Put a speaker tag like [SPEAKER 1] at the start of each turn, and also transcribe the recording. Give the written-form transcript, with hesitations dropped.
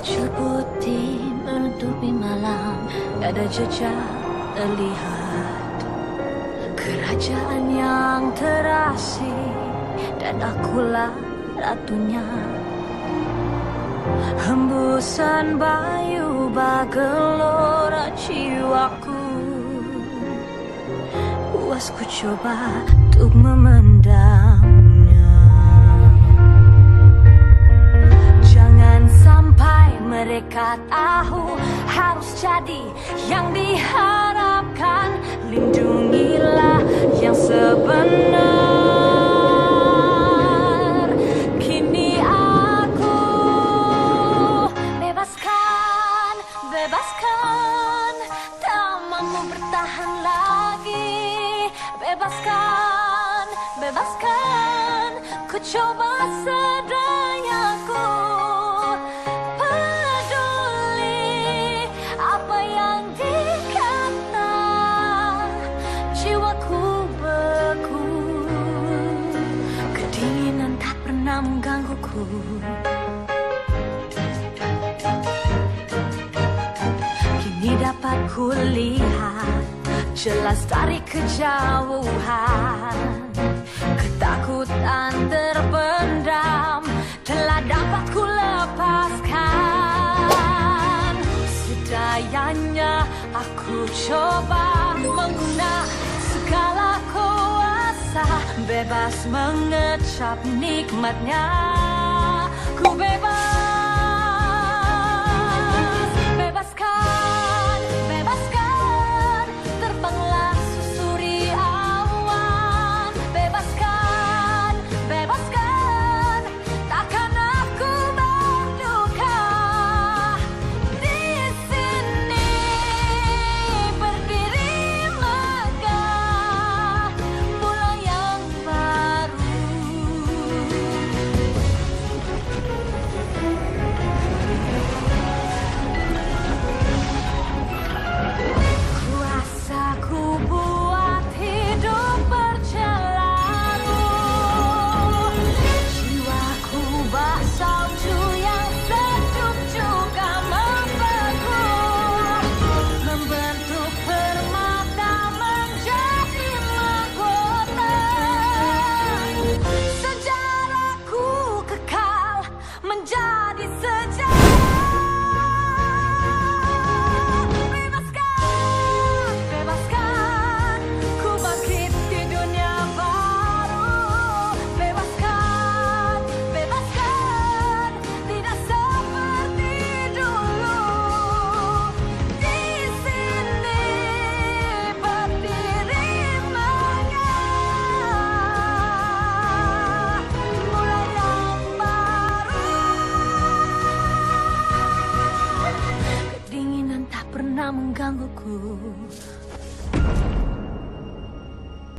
[SPEAKER 1] Baju putih menutupi malam, tak ada jejak terlihat. Kerajaan yang terasing dan akulah ratunya. Hembusan bayu gelora jiwaku. Puas ku coba untuk memendamnya. Jangan sampai mereka tahu harus jadi yang diharapkan. Lindungilah yang sebenar. Kini aku bebaskan, bebaskan, tak mampu bertahan lagi. Bebaskan, bebaskan, ku coba sedayaku. Peduli apa yang dikata, jiwaku beku. Kedinginan tak pernah menggangguku. Kini dapat ku lihat jelas dari kejauhan. Ketakutan terpendam telah dapat ku lepaskan. Sedayanya aku coba menggunakan segala kuasa. Bebas mengecap nikmatnya. Ku bebas. Bebaskan, bebaskan, terbanglah susuri awan. Bebaskan, bebaskan, takkan aku berduka. Di sini berdiri megah, mulai yang baru. Kuasaku buat hidup bercelaru. Jiwaku bak salju yang sejuk juga membeku. Membentuk permata menjadi mahkota. Sejarahku kekal menjadi sejarah. Bebaskan, bebaskan, ku bangkit di dunia baru. Bebaskan, bebaskan, tidak seperti dulu. Di sini berdiri megah, mulai yang baru. Kedinginan tak pernah menggangguku.